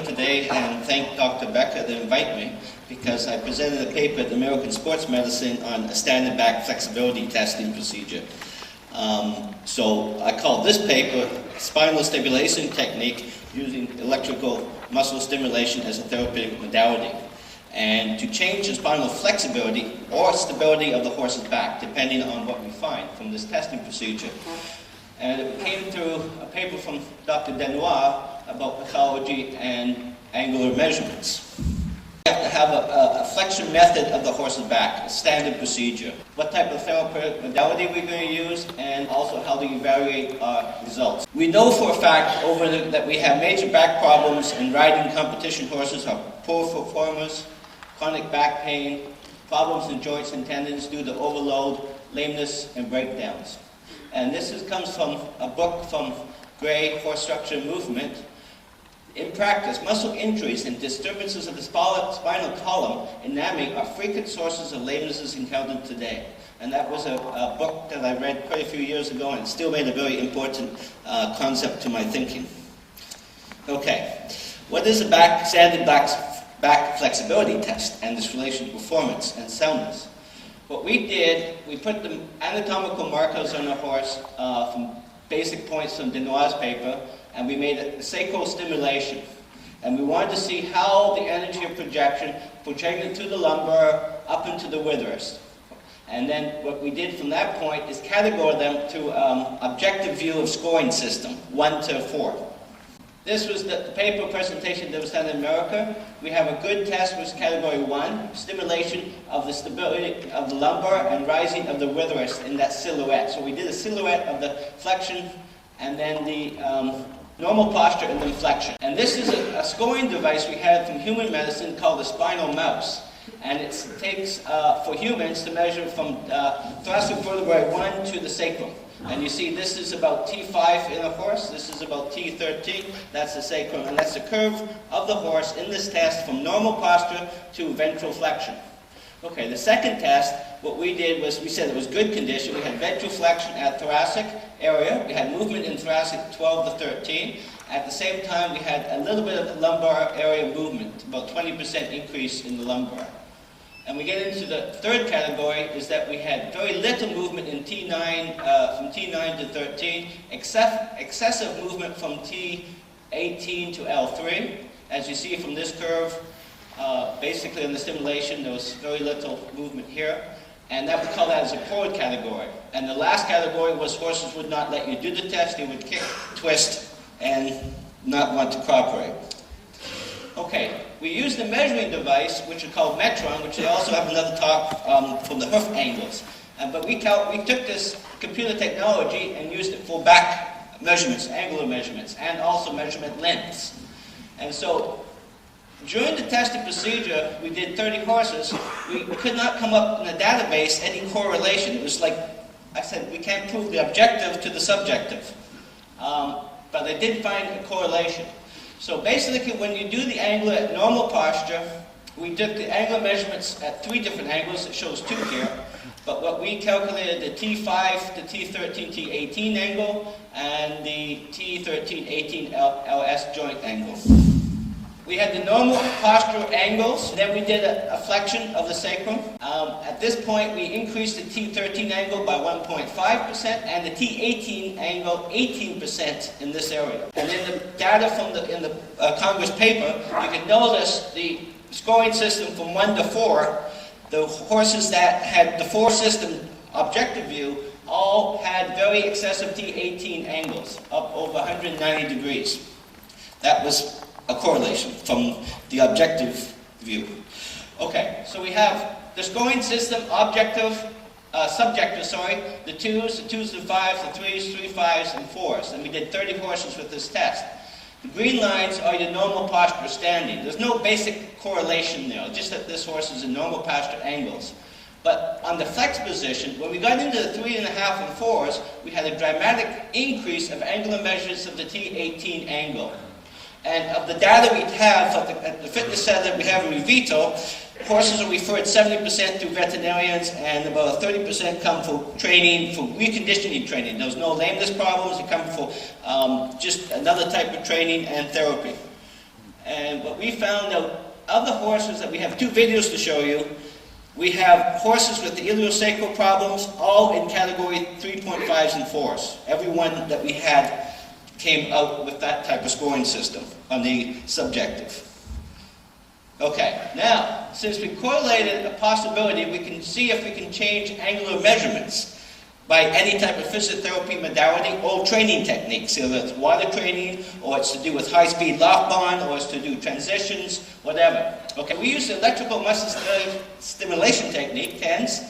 Today and thank Dr. Becker to invite me because I presented a paper at the American Sports Medicine on a standard back flexibility testing procedure. So I called this paper Spinal Stabilization Technique using electrical muscle stimulation as a therapeutic modality, and to change the spinal flexibility or stability of the horse's back depending on what we find from this testing procedure. And it came through a paper from Dr. Denoir about pathology and angular measurements. We have to have a flexion method of the horse's back, a standard procedure. What type of therapeutic modality we're going to use, and also how to evaluate our results. We know for a fact that we have major back problems in riding competition horses, are poor performers, chronic back pain, problems in joints and tendons due to overload, lameness, and breakdowns. And this comes from a book from Gray, Horse Structure and Movement. In practice, muscle injuries and disturbances of the spinal column and NAMI are frequent sources of lamenesses encountered today. And that was a book that I read quite a few years ago, and it still made a very important concept to my thinking. Okay, what is a standard back flexibility test and its relation to performance and soundness? What we did, we put the anatomical markers on the horse from basic points from Denoir's paper, and we made a sacral stimulation. And we wanted to see how the energy of projection projected to the lumbar up into the withers. And then what we did from that point is categorize them to objective view of scoring system, 1 to 4. This was the paper presentation that was done in America. We have a good test, which is category 1, stimulation of the stability of the lumbar and rising of the withers in that silhouette. So we did a silhouette of the flexion and then the normal posture and then flexion. And this is a scoring device we had from human medicine called the Spinal mouse. And it takes, for humans, to measure from thoracic vertebrae 1 to the sacrum. And you see this is about T5 in a horse, this is about T13, that's the sacrum, and that's the curve of the horse in this test from normal posture to ventral flexion. Okay, the second test, what we did was, we said it was good condition. We had ventral flexion at thoracic area, we had movement in thoracic 12 to 13. At the same time, we had a little bit of lumbar area movement, about 20% increase in the lumbar. And we get into the third category, is that we had very little movement in T9, from T9 to 13, excessive movement from T18 to L3. As you see from this curve, basically in the stimulation, there was very little movement here. And that we call that as a forward category. And the last category was horses would not let you do the test, they would kick, twist, and not want to cooperate. Okay, we used a measuring device, which is called Metron, which they also have another talk from the hoof angles. But we took this computer technology and used it for back measurements, angular measurements, and also measurement lengths. And so, during the testing procedure, we did 30 horses. We could not come up in the database any correlation. It was like I said, we can't prove the objective to the subjective. But I did find a correlation. So basically, when you do the angular at normal posture, we took the angular measurements at 3 different angles. It shows 2 here. But what we calculated the T5 to T13, T18 angle, and the T13, 18 LS joint angle. We had the normal postural angles. Then we did a flexion of the sacrum. At this point, we increased the T13 angle by 1.5% and the T18 angle 18% in this area. And in the data from in the Congress paper, you can notice the scoring system from 1 to 4. The horses that had the 4 system objective view all had very excessive T18 angles, up over 190 degrees. That was a correlation from the objective view. Okay, so we have the scoring system, objective, subjective, the 2s, the 5s, the 3s, 3 5s, and 4s. And we did 30 horses with this test. The green lines are your normal posture standing. There's no basic correlation there, just that this horse is in normal posture angles. But on the flex position, when we got into the 3.5 and 4s, we had a dramatic increase of angular measures of the T18 angle. And of the data we have at the fitness center that we have in Revito, horses are referred 70% through veterinarians, and about 30% come for training, for reconditioning training. There's no lameness problems, they come for just another type of training and therapy. And what we found out, of the horses that we have two videos to show you, we have horses with the iliosacral problems, all in category 3.5s and 4s. Every one that we had came out with that type of scoring system on the subjective. Okay, now, since we correlated a possibility, we can see if we can change angular measurements by any type of physiotherapy modality or training techniques, either it's water training, or it's to do with high-speed lock bond, or it's to do transitions, whatever. Okay, we use the electrical muscle stimulation technique, TENS.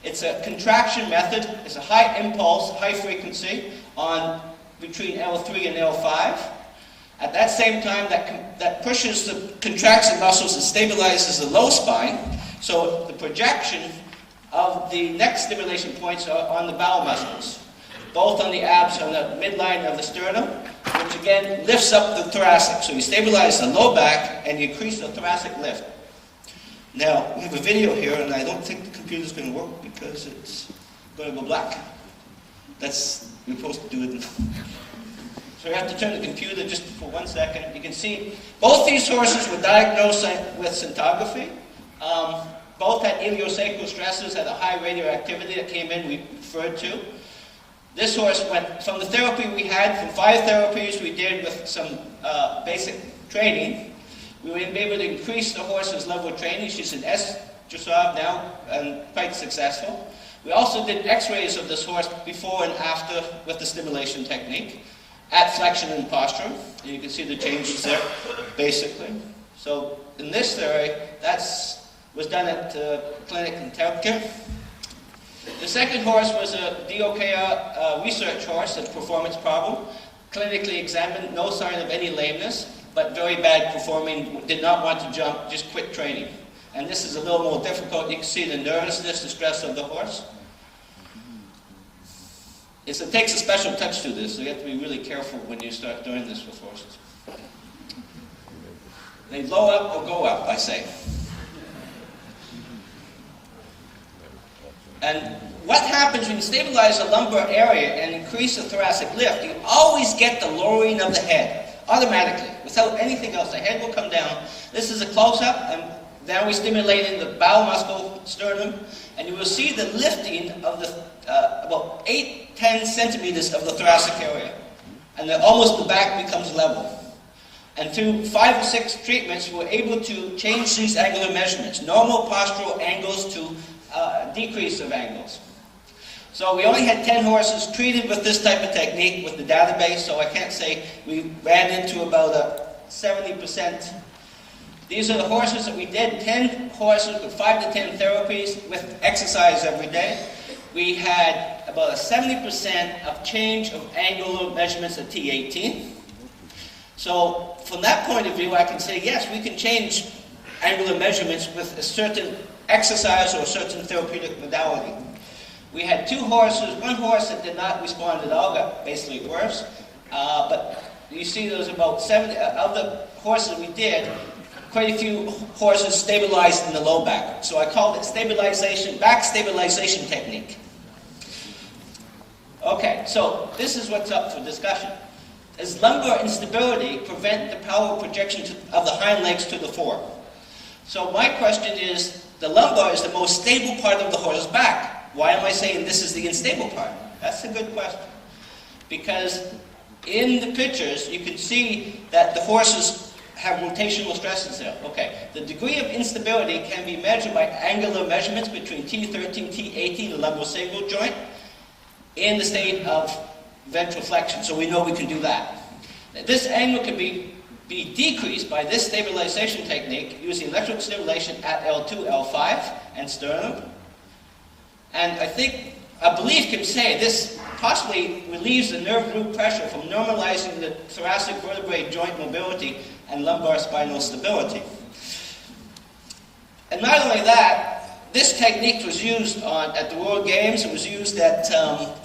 It's a contraction method. It's a high impulse, high frequency on between L3 and L5. At that same time, that pushes the contracts the muscles and stabilizes the low spine. So the projection of the next stimulation points are on the bowel muscles, both on the abs and the midline of the sternum, which again lifts up the thoracic. So you stabilize the low back and you increase the thoracic lift. Now, we have a video here, and I don't think the computer's going to work because it's going to go black. We're supposed to do it. So we have to turn the computer just for 1 second. You can see both these horses were diagnosed with scintigraphy. Both had iliosacral stresses, had a high radioactivity that came in, we referred to. This horse went from the therapy we had, from 5 therapies we did with some basic training. We were able to increase the horse's level of training. She's an S dressage now and quite successful. We also did x-rays of this horse before and after with the stimulation technique at flexion and posture. And you can see the changes there, basically. So in this theory, was done at clinic in Therapeutic. The second horse was a DOKR research horse, a performance problem. Clinically examined, no sign of any lameness, but very bad performing, did not want to jump, just quit training. And this is a little more difficult. You can see the nervousness, the stress of the horse. It takes a special touch to this, so you have to be really careful when you start doing this with horses. They low up or go up, I say. And what happens when you stabilize the lumbar area and increase the thoracic lift, you always get the lowering of the head, automatically, without anything else. The head will come down. This is a close-up, and now we're stimulating the bowel muscle, sternum, and you will see the lifting of the about 8-10 centimeters of the thoracic area. And then almost the back becomes level. And through 5 or 6 treatments, we're able to change these angular measurements, normal postural angles to decrease of angles. So we only had 10 horses treated with this type of technique with the database, so I can't say we ran into about a 70%. These are the horses that we did, 10 horses with 5 to 10 therapies with exercise every day. We had about a 70% of change of angular measurements at T18. So from that point of view, I can say, yes, we can change angular measurements with a certain exercise or a certain therapeutic modality. We had 2 horses, 1 horse that did not respond at all, got basically worse. But you see there was about 70 of the horses we did, quite a few horses stabilized in the low back. So I called it stabilization, back stabilization technique. Okay, so this is what's up for discussion. Does lumbar instability prevent the power projection of the hind legs to the fore? So my question is, the lumbar is the most stable part of the horse's back. Why am I saying this is the unstable part? That's a good question. Because in the pictures, you can see that the horses have rotational stresses there. Okay, the degree of instability can be measured by angular measurements between T13, T18, the lumbosacral joint, in the state of ventral flexion. So we know we can do that. This angle can be decreased by this stabilization technique using electrical stimulation at L2, L5, and sternum. And I believe can say this possibly relieves the nerve root pressure from normalizing the thoracic vertebrae joint mobility and lumbar spinal stability. And not only that, this technique was used at the World Games. It was used at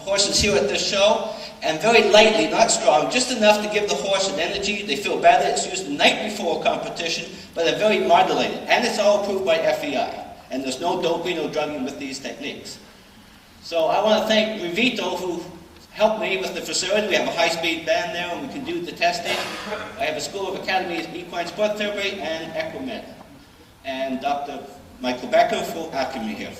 horses here at this show, and very lightly, not strong, just enough to give the horse an energy. They feel better. It's used the night before a competition, but they're very modulated. And it's all approved by FEI. And there's no doping or drugging with these techniques. So I want to thank Rivito, who help me with the facility. We have a high-speed band there, and we can do the testing. I have a School of Academy of Equine Sport Therapy and Equimed. And Dr. Michael Becker for Alchemy here.